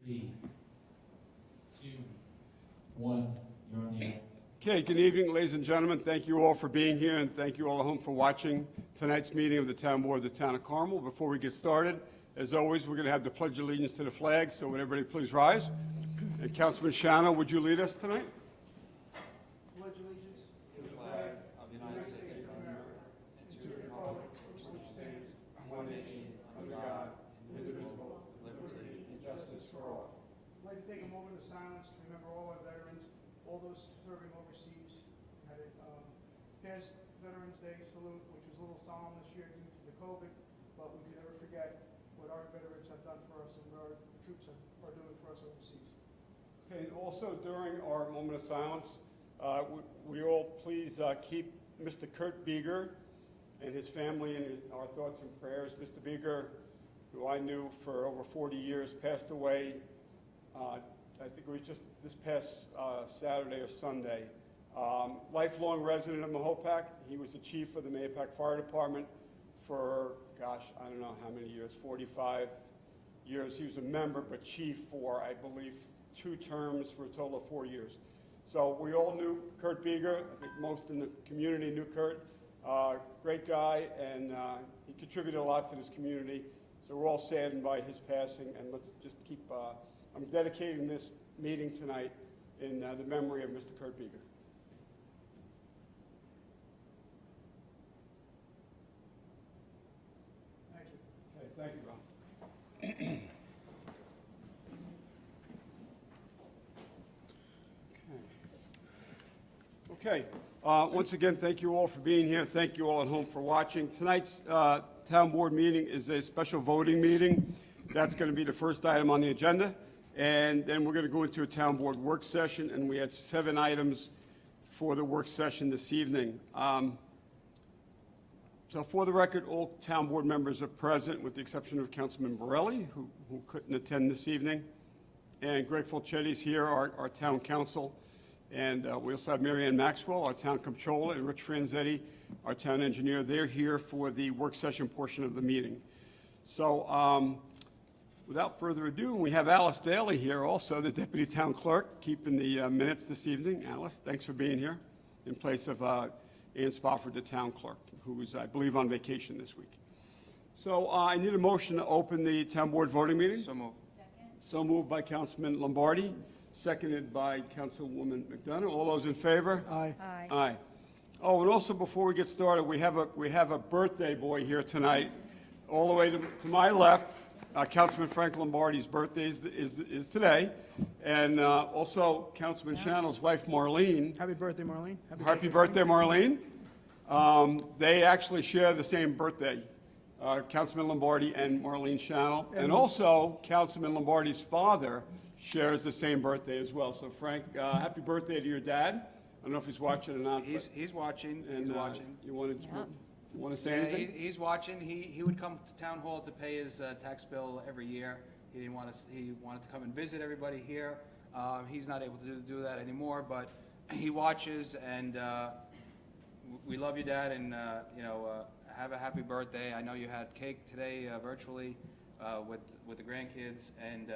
3, 2, 1. You're on the air. Okay, good evening, ladies and gentlemen. Thank you all for being here, and thank you all at home for watching tonight's meeting of the Town Board of the Town of Carmel. Before we get started, as always, we're going to have the Pledge of Allegiance to the flag, so would everybody please rise? And Councilman Shano, would you lead us tonight? Pledge allegiance to the flag of the United States of America and to the republic for which it stands, one nation, under God, indivisible, with liberty and justice for all. I'd like to take a moment of silence to remember all our veterans, all those serving overseas. We had a past Veterans Day salute, which was a little solemn this year due to the COVID, but we can never forget what our veterans have done for us and what our troops are doing for us overseas. Okay, and also during our moment of silence, we all please keep Mr. Kurt Beeger and his family in our thoughts and prayers. Mr. Beeger, who I knew for over 40 years, passed away, I think it was just this past Saturday or Sunday. Lifelong resident of Mahopac. He was the chief of the Mahopac Fire Department for, gosh, I don't know how many years, 45 years. He was a member, but chief for, I believe, 2 terms for a total of 4 years. So we all knew Kurt Beeger. I think most in the community knew Kurt. Great guy, and he contributed a lot to this community. So we're all saddened by his passing, and let's just keep, I'm dedicating this meeting tonight in the memory of Mr. Kurt Beeger. Thank you. Okay, thank you, Ron. Okay. Once again, thank you all for being here. Thank you all at home for watching. Tonight's Town Board meeting is a special voting meeting. That's going to be the first item on the agenda. And then we're going to go into a Town Board work session, and we had 7 items for the work session this evening. So for the record, all Town Board members are present, with the exception of Councilman Borelli, who couldn't attend this evening. And Greg Fulchetti's here, our Town Council. And we also have Mary Ann Maxwell, our Town Comptroller, and Rich Franzetti, our Town Engineer. They're here for the work session portion of the meeting. So without further ado, we have Alice Daly here also, the Deputy Town Clerk, keeping the minutes this evening. Alice, thanks for being here in place of Ann Spofford, the Town Clerk, who's, I believe, on vacation this week. So I need a motion to open the Town Board voting meeting. So moved. So moved by Councilman Lombardi, seconded by Councilwoman McDonough. All those in favor? Aye. Aye. Aye. Oh, and also before we get started, we have a birthday boy here tonight, all the way to my left. Councilman Frank Lombardi's birthday is today, and also Councilman Shannell's wife Marlene. Happy birthday, Marlene. Happy birthday, Marlene. They actually share the same birthday, Councilman Lombardi and Marlene Shannell, and also Councilman Lombardi's father shares the same birthday as well. So Frank, happy birthday to your dad. I don't know if he's watching or not. He's watching. And, He's watching. You want to say Yeah, anything? he's watching. He would come to town hall to pay his tax bill every year. He wanted to come and visit everybody here. He's not able to do that anymore, but he watches, and we love you, Dad, and have a happy birthday. I know you had cake today virtually with the grandkids, and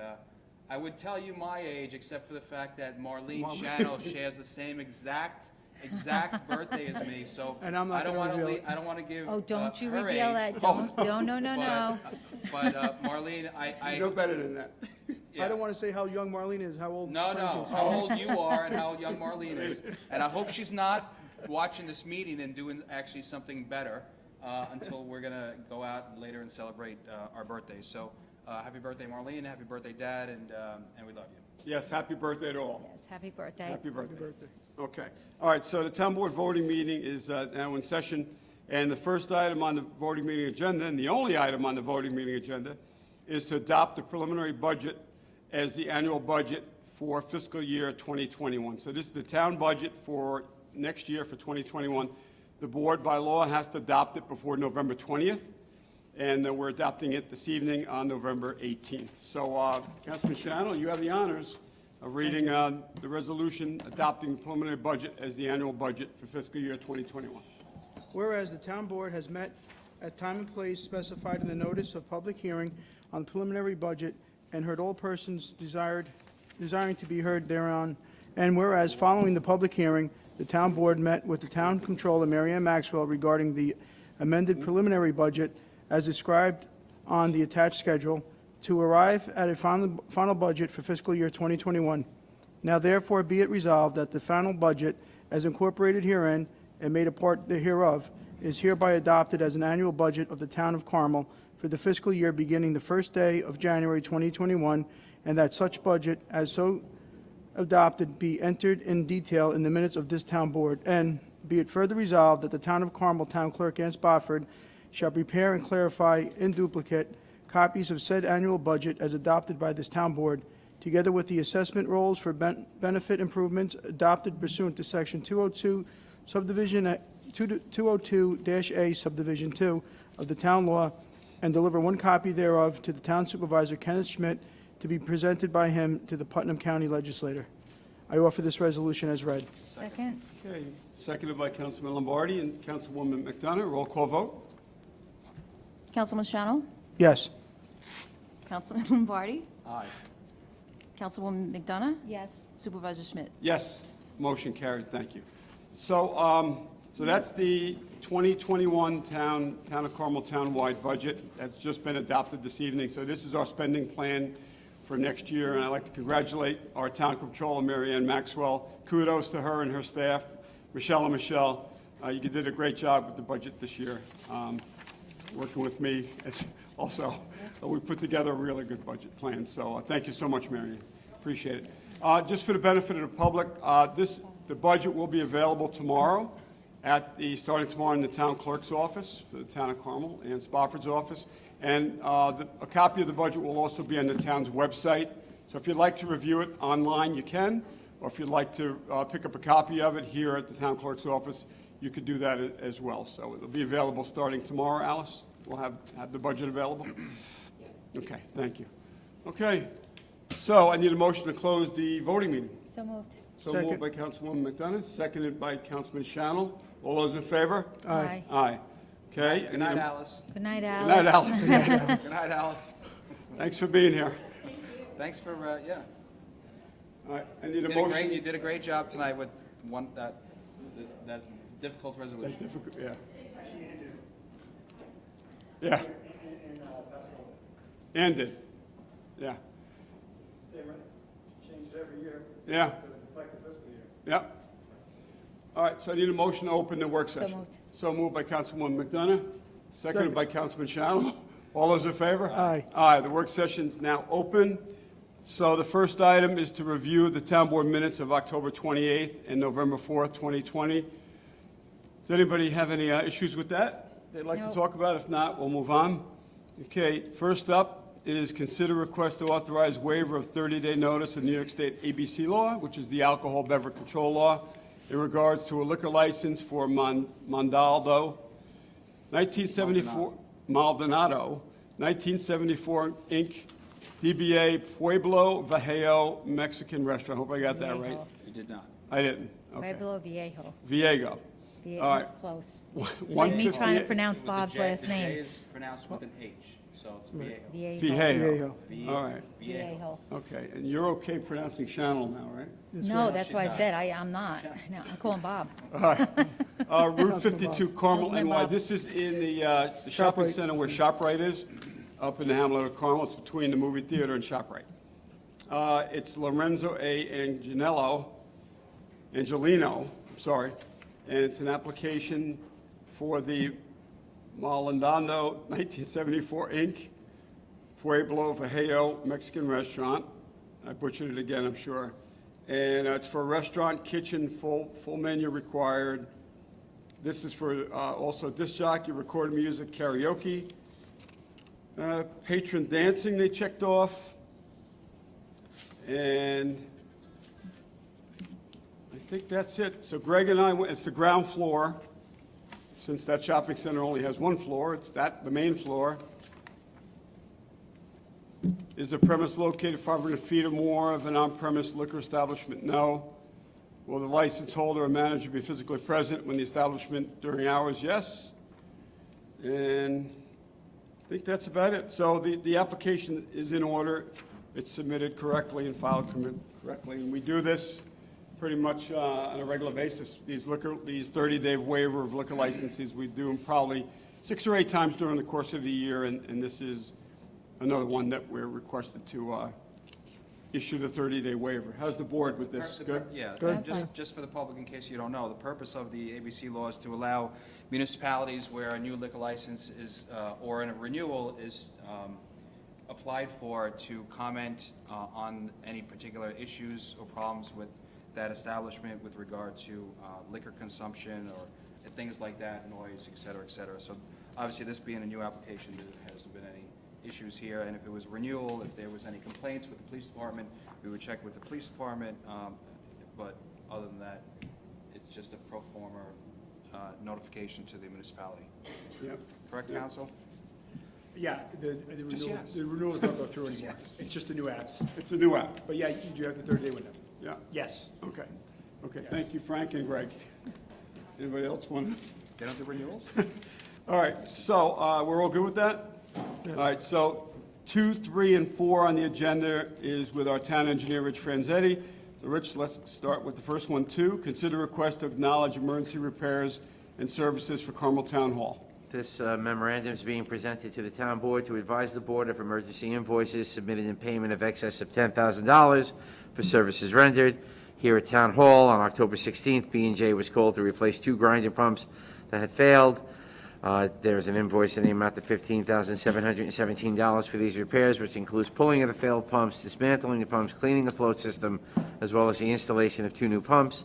I would tell you my age, except for the fact that Marlene Shannell shares the same exact birthday as me. So And I'm not I don't gonna want to. reveal it. I don't want to give. Oh, don't you her reveal age, that. Don't, no. But Marlene, I You know better than that. yeah. I don't want to say how young Marlene is, how old No, Frank is. how old you are and how young Marlene is. And I hope she's not watching this meeting and doing actually something better until we're going to go out later and celebrate our birthdays. So happy birthday, Marlene. Happy birthday, Dad. And we love you. Yes, happy birthday to all. Yes, happy birthday. Happy birthday. Happy birthday. Okay. All right, so the Town Board voting meeting is now in session, and the first item on the voting meeting agenda, and the only item on the voting meeting agenda, is to adopt the preliminary budget as the annual budget for fiscal year 2021. So this is the town budget for next year, for 2021. The board, by law, has to adopt it before November 20th, and we're adopting it this evening on November 18th. So, Councilman Shannell, you have the honors of reading the resolution adopting the preliminary budget as the annual budget for fiscal year 2021. Whereas the town board has met at time and place specified in the notice of public hearing on the preliminary budget and heard all persons desiring to be heard thereon. And whereas, following the public hearing, the town board met with the town controller, Mary Ann Maxwell, regarding the amended preliminary budget as described on the attached schedule to arrive at a final budget for fiscal year 2021. Now therefore be it resolved that the final budget, as incorporated herein and made a part hereof, is hereby adopted as an annual budget of the town of Carmel for the fiscal year beginning the first day of January 2021, and that such budget as so adopted be entered in detail in the minutes of this town board. And be it further resolved that the town of Carmel Town Clerk Ann Spofford shall prepare and clarify in duplicate copies of said annual budget as adopted by this town board, together with the assessment rolls for benefit improvements adopted pursuant to Section 202, Subdivision 202-A, Subdivision 2 of the town law, and deliver one copy thereof to the town supervisor, Kenneth Schmidt, to be presented by him to the Putnam County Legislator. I offer this resolution as read. Second? Okay, seconded by Councilman Lombardi and Councilwoman McDonough. Roll call vote. Councilman Shannell? Yes. Councilman Lombardi? Aye. Councilwoman McDonough? Yes. Supervisor Schmidt? Yes, motion carried, thank you. So, so that's the 2021 Town of Carmel townwide budget that's just been adopted this evening. So this is our spending plan for next year, and I'd like to congratulate our town controller, Mary Ann Maxwell. Kudos to her and her staff. Michelle and Michelle, you did a great job with the budget this year, working with me also. We put together a really good budget plan, so thank you so much, Mary Ann. Appreciate it. Just for the benefit of the public, the budget will be available tomorrow starting tomorrow in the town clerk's office for the town of Carmel and Spofford's office. And a copy of the budget will also be on the town's website. So if you'd like to review it online, you can. Or if you'd like to pick up a copy of it here at the town clerk's office, you could do that as well. So it'll be available starting tomorrow, Alice. We'll have the budget available. Okay, thank you. Okay, so I need a motion to close the voting meeting. So moved. So Second. moved by Councilwoman McDonough, seconded by Councilman Shannell. All those in favor? Aye. Aye. Okay. I Good need night, a- Alice. Good night, Good Alice. night, Alice. Good night, Alice. Thanks for being here. Thanks for, yeah. All right, I need You a did a great, motion. you did a great job tonight with that difficult resolution. That's difficult, yeah. Yeah. Ann did, yeah. Changed every year Yeah, to reflect the fiscal year. yeah. All right, so I need a motion to open the work So session. moved. So moved by Councilwoman McDonough, seconded by Councilman Shannell. All those in favor? Aye. Aye, the work session's now open. So the first item is to review the town board minutes of October 28th and November 4th, 2020. Does anybody have any issues with that they'd like to No. talk about? If not, we'll move on. Okay, first up is consider request to authorize waiver of 30-day notice of New York State ABC law, which is the alcohol beverage control law, in regards to a liquor license for Maldonado, 1974, 1974 Inc., DBA Pueblo Viejo Mexican Restaurant. Hope I got that right. Viejo. You did not. I didn't. Okay. Pueblo Viejo. Viego. Viejo. All right. Close. It's 158 like me trying to pronounce With the Bob's J- last The J name. is pronounced with an H, so it's Viejo. Viejo. Viejo. Viejo. All right. Viejo. Okay, and you're okay pronouncing Channel now, right? No, that's why I said I'm not. No, I call him Bob. Route 52 Carmel, Councilman NY. Bob. This is in the shopping ShopRite. center where ShopRite is, up in the hamlet of Carmel. It's between the movie theater and ShopRite. It's Lorenzo A. Angelino, and it's an application for the Maldonado 1974 Inc., Pueblo Viejo Mexican Restaurant. I butchered it again, I'm sure. And it's for restaurant, kitchen, full menu required. This is for also disc jockey, recorded music, karaoke. Patron dancing, they checked off. And I think that's it. So Greg and I, it's the ground floor. Since that shopping center only has one floor, it's the main floor. Is the premise located 500 feet or more of an on-premise liquor establishment? No. Will the license holder or manager be physically present when the establishment during hours? Yes. And I think that's about it. So the application is in order. it's submitted correctly and filed correctly. And we do this pretty much on a regular basis. These 30-day waiver of liquor licenses, we do them probably 6 or 8 times during the course of the year, and this is another one that we're requested to issue the 30-day waiver. How's the board with this? Good? Yeah, Good. just for the public, in case you don't know, the purpose of the ABC law is to allow municipalities where a new liquor license is, or a renewal is applied for, to comment on any particular issues or problems with that establishment with regard to liquor consumption or things like that, noise, et cetera, et cetera. So obviously, this being a new application, there hasn't been any issues here, and if it was renewal, if there was any complaints with the police department, we would check with the police department, but other than that, it's just a pro forma notification to the municipality. Yep. Correct, Yep. counsel? Yeah, Just yes. the renewals don't go through Just anymore. yes. It's just the new ads. It's a new app. But yeah, you do have the 30-day window. Yeah. Yes. Okay. Okay. Thank you, Frank and Greg. Anybody else want to? They don't do renewals? All right, so we're all good with that? All right, so 2, 3, and 4 on the agenda is with our town engineer, Rich Franzetti. So Rich, let's start with the first one, 2. Consider request to acknowledge emergency repairs and services for Carmel Town Hall. This memorandum is being presented to the town board to advise the board of emergency invoices submitted in payment of excess of $10,000 for services rendered. Here at Town Hall on October 16th, B&J was called to replace 2 grinder pumps that had failed. There's an invoice in the amount of $15,717 for these repairs, which includes pulling of the failed pumps, dismantling the pumps, cleaning the float system, as well as the installation of 2 new pumps.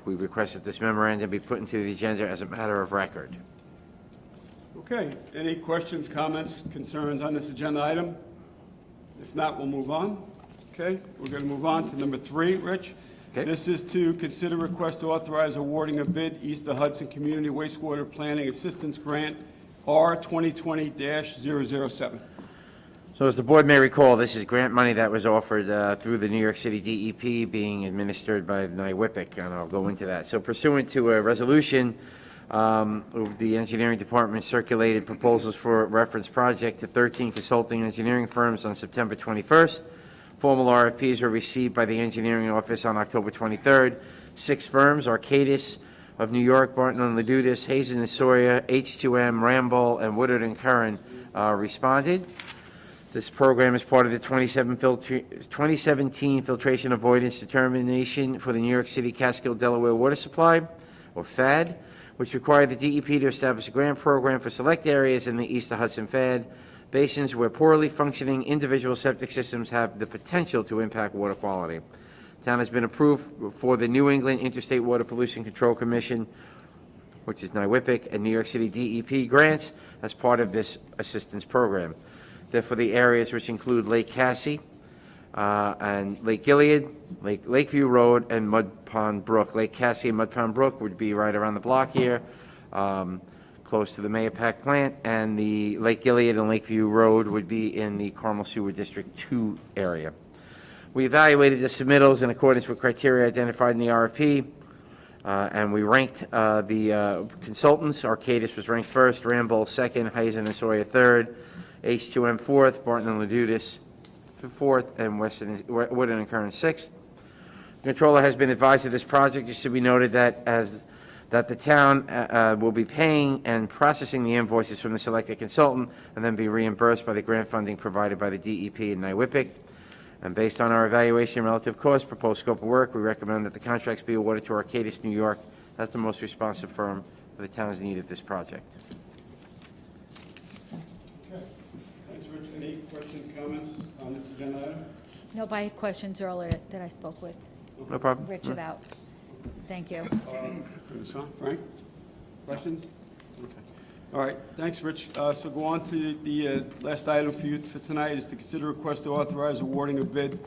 We request that this memorandum be put into the agenda as a matter of record. Okay, any questions, comments, concerns on this agenda item? If not, we'll move on. Okay, we're going to move on to number 3, Rich. Okay. This is to consider request to authorize awarding a bid, East of Hudson Community Wastewater Planning Assistance Grant, R 2020-007. So as the board may recall, this is grant money that was offered through the New York City DEP, being administered by NIWIPIC, and I'll go into that. So pursuant to a resolution, the engineering department circulated proposals for a reference project to 13 consulting engineering firms on September 21st. Formal RFPs were received by the engineering office on October 23rd. 6 firms, Arcadis of New York, Barton and Ladudis, Hazen and Sawyer, H2M, Ramboll, and Woodard and Curran responded. This program is part of the 2017 Filtration Avoidance Determination for the New York City Catskill Delaware Water Supply, or FAD, which required the DEP to establish a grant program for select areas in the East of Hudson FAD basins where poorly functioning individual septic systems have the potential to impact water quality. Town has been approved for the New England Interstate Water Pollution Control Commission, which is NIWIPIC, and New York City DEP grants as part of this assistance program. Therefore, the areas which include Lake Cassie and Lake Gilead, Lakeview Road, and Mud Pond Brook. Lake Cassie and Mud Pond Brook would be right around the block here, close to the Mayapack plant, and the Lake Gilead and Lakeview Road would be in the Carmel Sewer District 2 area. We evaluated the submittals in accordance with criteria identified in the RFP, and we ranked the consultants. Arcadis was ranked first, Ramboll second, Hazen and Sawyer third, H2M fourth, Barton and Ladudis fourth, and Woodard and Curran sixth. The controller has been advised of this project. It should be noted that the town will be paying and processing the invoices from the selected consultant and then be reimbursed by the grant funding provided by the DEP and NIWIPIC. And based on our evaluation relative cost, proposed scope of work, we recommend that the contracts be awarded to Arcadis, New York. That's the most responsive firm for the town's need of this project. Okay. Thanks, Rich. Any questions, comments on this agenda item? Nope, I had questions earlier that I spoke with No problem. Rich about. Thank you. Frank? Questions? Okay. All right, thanks, Rich. So go on to the last item for you for tonight is to consider request to authorize awarding a bid.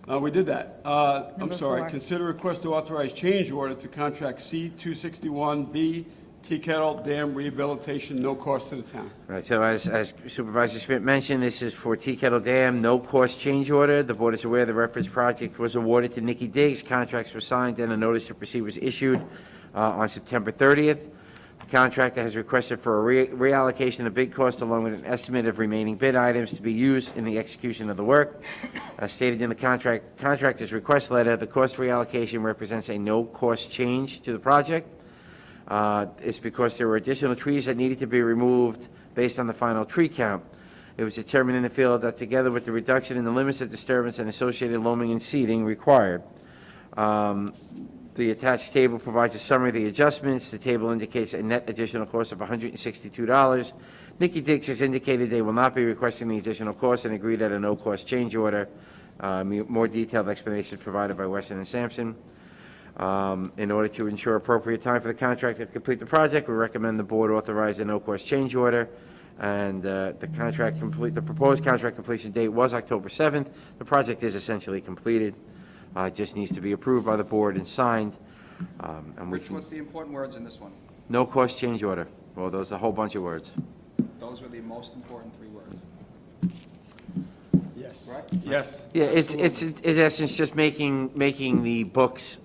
We did that. I'm Number sorry. 4. Consider request to authorize change order to contract C-261B Tea Kettle Dam Rehabilitation, no cost to the town. Right, so as Supervisor Schmidt mentioned, this is for Tea Kettle Dam, no cost change order. The board is aware the reference project was awarded to Nikki Diggs. Contracts were signed and a notice to proceed was issued on September 30th. The contractor has requested for a reallocation of bid cost along with an estimate of remaining bid items to be used in the execution of the work. As stated in the contractor's request letter, the cost reallocation represents a no-cost change to the project. It's because there were additional trees that needed to be removed based on the final tree count. It was determined in the field that together with the reduction in the limits of disturbance and associated loaming and seeding required, the attached table provides a summary of the adjustments. The table indicates a net additional cost of $162. Nikki Dix has indicated they will not be requesting the additional cost and agreed at a no-cost change order. More detailed explanation is provided by Weston and Sampson. In order to ensure appropriate time for the contractor to complete the project, we recommend the board authorize a no-cost change order. And the proposed contract completion date was October 7th. The project is essentially completed. It just needs to be approved by the board and signed. And we Rich, can, what's the important words in this one? no-cost change order. Well, those are a whole bunch of words. Those were the most important 3 words, Yes. right? Yes. Yeah, it's in essence just making the books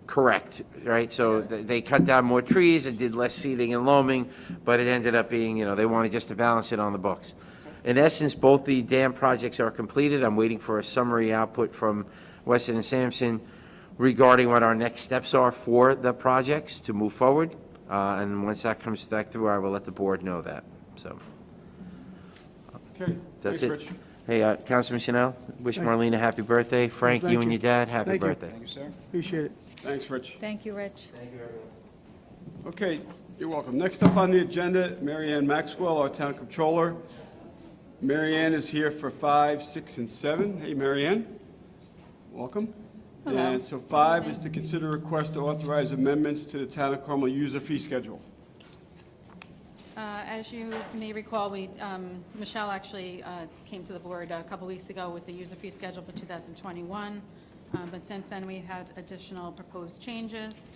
correct, right? So they cut down more trees and did less seeding and loaming, but it ended up being, they wanted just to balance it on the books. In essence, both the dam projects are completed. I'm waiting for a summary output from Weston and Sampson regarding what our next steps are for the projects to move forward. And once that comes back through, I will let the board know that, so. Okay. That's Thanks, it. Rich. Hey, Councilman Chanel, wish Thank- Marlene a happy birthday. Frank, thank you and you. your dad, happy Thank you. birthday. Thank you, sir. Appreciate it. Thanks, Rich. Thank you, Rich. Okay, you're welcome. Next up on the agenda, Mary Ann Maxwell, our town controller. Mary Ann is here for 5, 6, and 7. Hey, Mary Ann. Welcome. Hello. And so 5 is to consider request to authorize amendments to the town of Carmel user fee schedule. As you may recall, Michelle actually came to the board a couple weeks ago with the user fee schedule for 2021, but since then, we've had additional proposed changes,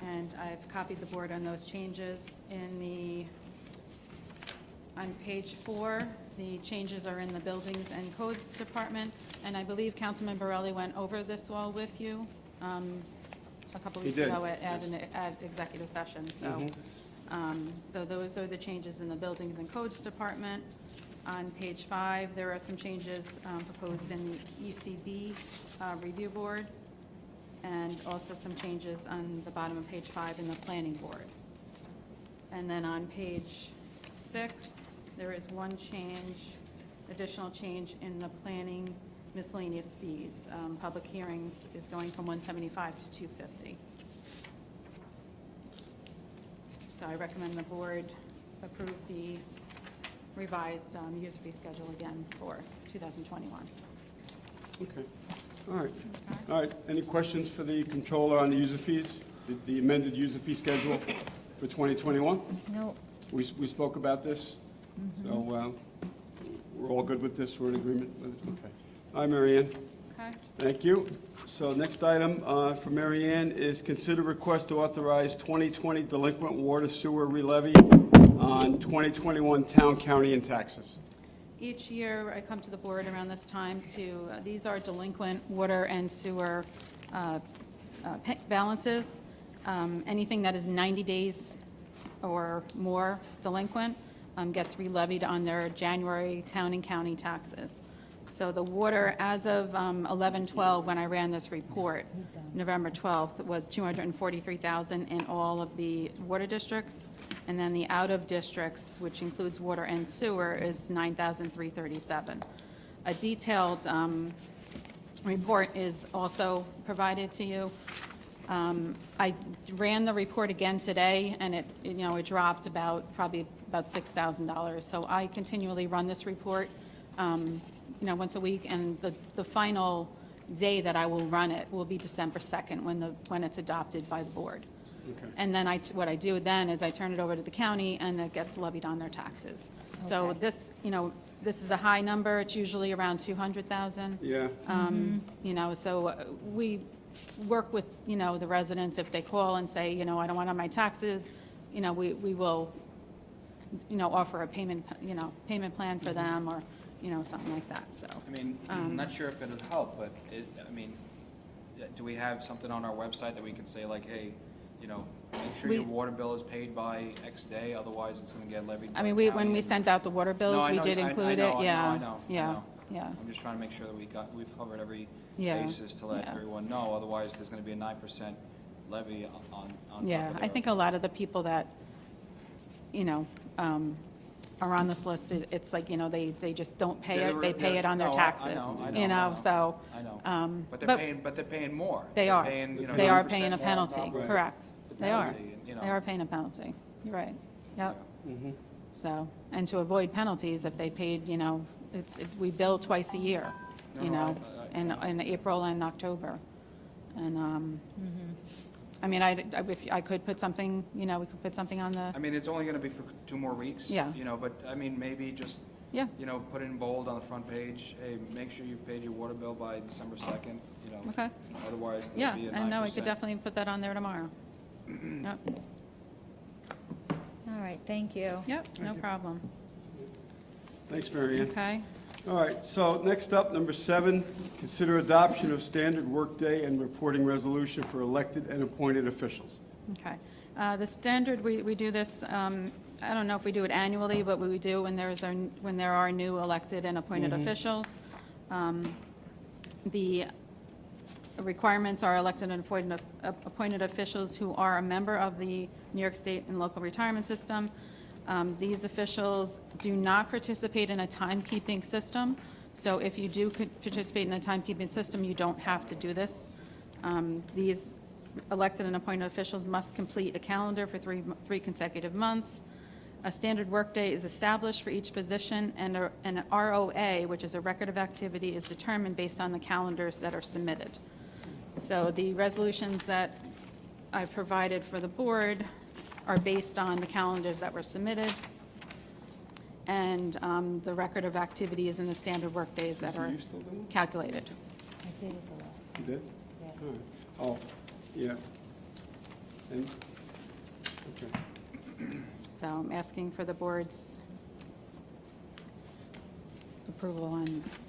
and I've copied the board on those changes. On page 4, the changes are in the Buildings and Codes Department, and I believe Councilman Borelli went over this all with you a couple He weeks did. ago at executive session, so. So those are the changes in the Buildings and Codes Department. On page 5, there are some changes proposed in the ECB Review Board, and also some changes on the bottom of page 5 in the Planning Board. And then on page 6, there is one change, additional change in the planning miscellaneous fees. Public hearings is going from $175 to $250. So I recommend the board approve the revised user fee schedule again for 2021. Okay. All right. All right. Any questions for the controller on the user fees? The amended user fee schedule for 2021? No, We spoke about this, so we're all good with this? We're in agreement with it? Okay. Hi, Mary Ann. Okay? Thank you. So next item for Mary Ann is consider request to authorize 2020 delinquent water sewer relevy on 2021 town, county, and taxes. Each year, I come to the board around this time to, these are delinquent water and sewer balances. Anything that is 90 days or more delinquent gets re-levied on their January town and county taxes. So the water, as of 11/12, when I ran this report, November 12th, was $243,000 in all of the water districts. And then the out-of-districts, which includes water and sewer, is $9,337. A detailed report is also provided to you. I ran the report again today, and it dropped probably about $6,000. So I continually run this report, once a week, and the final day that I will run it will be December 2nd, when it's adopted by the board. Okay. And then what I do then is I turn it over to the county, and it gets levied on their taxes. So Okay. this is a high number. It's usually around 200,000. Yeah. So we work with, the residents. If they call and say, I don't want on my taxes, we will, offer a payment plan for them, or, something like that, so. I mean, I'm not sure if it'd help, but do we have something on our website that we can say like, hey, make sure your water bill is paid by X day, otherwise it's gonna get levied by I mean, the when county we and- sent out the water No, bills, I we know, did I include know, it, yeah. I know. Yeah. I'm just trying to make sure that we've covered every Yeah, basis to let yeah. everyone know, otherwise there's gonna be a 9% levy on top Yeah, of I their- think a lot of the people that, are on this list, it's like, they just don't pay Yeah, it, they pay it on their no, taxes, I know. so. I know, but but they're paying more. They They're are. paying, They are 9% paying a more on penalty, top of correct. the They are. penalty, and, They are paying a penalty. You're right. Yep. Mm-hmm. So, and to avoid penalties, if they paid, we bill twice a year, No, in April and October. And, I mean, if I could put something, we could put something on the, I mean, it's only gonna be for 2 more weeks. Yeah. But, I mean, maybe just, yeah, put it in bold on the front page, hey, make sure you've paid your water bill by December 2nd, okay. otherwise Yeah, there'll be a 9%. and no, we could definitely put that on there tomorrow. Yep, All right, thank you. yep, no problem. Thanks, Mary Ann. Okay. All right, so next up, number 7, consider adoption of standard workday and reporting resolution for elected and appointed officials. Okay. The standard, we do this, I don't know if we do it annually, but we do when there are new elected and appointed officials. The requirements are elected and appointed officials who are a member of the New York State and local retirement system. These officials do not participate in a timekeeping system, so if you do participate in a timekeeping system, you don't have to do this. These elected and appointed officials must complete a calendar for three consecutive months. A standard workday is established for each position, and an ROA, which is a record of activity, is determined based on the calendars that are submitted. So the resolutions that I've provided for the board are based on the calendars that were submitted, and the record of activities and the standard workdays that are You still doing calculated. I did it the last. it? You did? Yeah. All right. Oh, yeah. And, okay. So I'm asking for the board's approval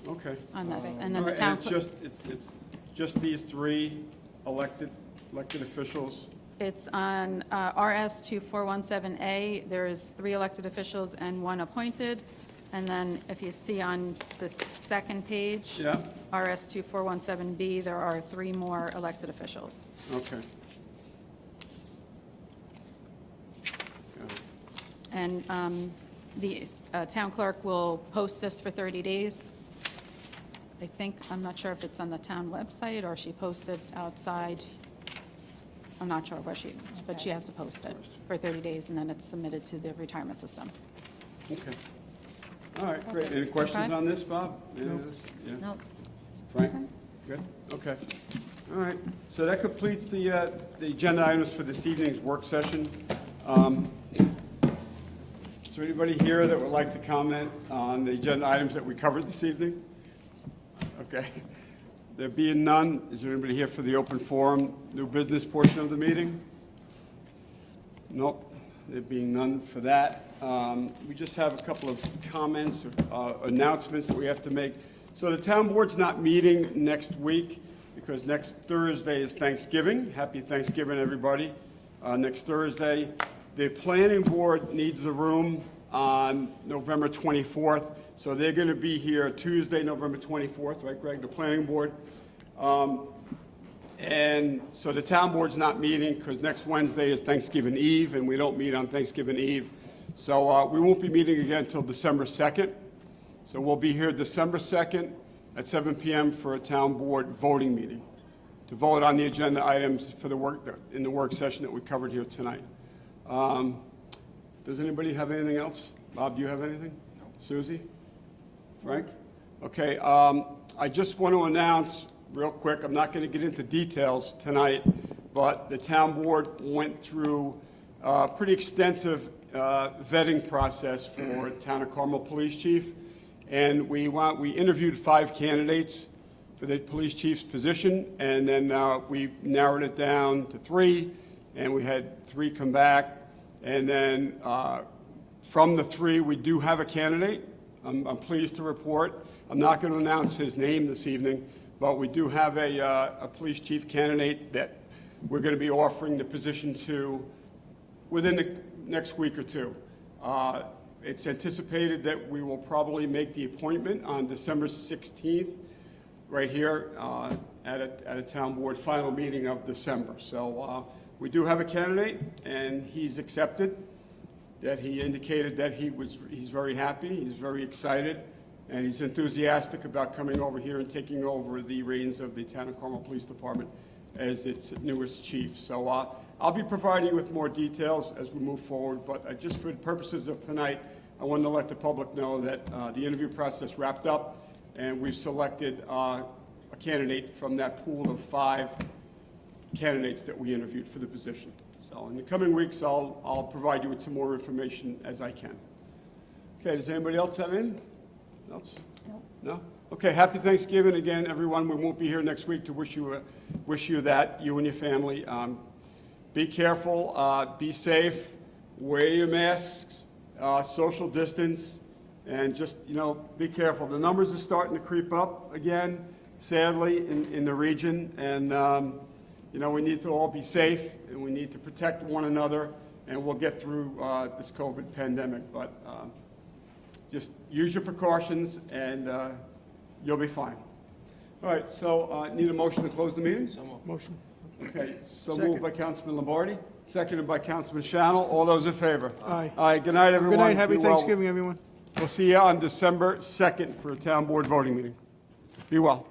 Okay. on this. And All then the right, town, and it's just these 3 elected officials? it's on RS 2417A, there's 3 elected officials and 1 appointed. And then if you see on the second page, Yeah, RS 2417B, there are 3 more elected officials. okay. Got it. And the town clerk will post this for 30 days. I think, I'm not sure if it's on the town website or she posted outside. I'm not sure where but she has to post it for 30 days, and then it's submitted to the retirement system. Okay. All right, great. Any questions Okay. on this, Bob? Yeah? Nope. Frank? Good? Okay. All right. So that completes the agenda items for this evening's work session. Is there anybody here that would like to comment on the agenda items that we covered this evening? Okay. There being none, is there anybody here for the open forum, new business portion of the meeting? Nope. There being none for that. We just have a couple of comments, announcements that we have to make. So the town board's not meeting next week because next Thursday is Thanksgiving. Happy Thanksgiving, everybody. Next Thursday. The planning board needs the room on November 24th. So they're going to be here Tuesday, November 24th, right, Greg? The planning board. And so the town board's not meeting because next Wednesday is Thanksgiving Eve, and we don't meet on Thanksgiving Eve. So we won't be meeting again until December 2nd. So we'll be here December 2nd at 7 p.m. for a town board voting meeting to vote on the agenda items for the in the work session that we covered here tonight. Does anybody have anything else? Bob, do you have anything? No. Susie? Frank? Okay, I just want to announce real quick, I'm not going to get into details tonight, but the town board went through a pretty extensive vetting process for Town of Carmel Police Chief, and we interviewed 5 candidates for the police chief's position, and then we narrowed it down to 3, and we had 3 come back, and then from the 3, we do have a candidate. I'm pleased to report. I'm not going to announce his name this evening, but we do have a police chief candidate that we're going to be offering the position to within the next week or two. It's anticipated that we will probably make the appointment on December 16th, right here at a town board final meeting of December. So we do have a candidate, and he's accepted. That he indicated that he's very happy, he's very excited, and he's enthusiastic about coming over here and taking over the reins of the Town of Carmel Police Department as its newest chief. So I'll be providing you with more details as we move forward, but just for the purposes of tonight, I wanted to let the public know that the interview process wrapped up, and we've selected a candidate from that pool of 5 candidates that we interviewed for the position. So in the coming weeks, I'll provide you with some more information as I can. Okay, does anybody else have anything else? No? Okay, happy Thanksgiving again, everyone. We won't be here next week to wish you that, you and your family. Be careful, be safe, wear your masks, social distance, and just, be careful. The numbers are starting to creep up again, sadly, in the region, and we need to all be safe, and we need to protect one another, and we'll get through this COVID pandemic. But just use your precautions, and you'll be fine. All right, so need a motion to close the meeting? Motion. Okay, so Second. moved by Councilman Lombardi, seconded by Councilman Shannell. All those in favor? Aye. Aye, good night, everyone. Good night, happy Be well. Thanksgiving, everyone. We'll see you on December 2nd for a town board voting meeting. Be well.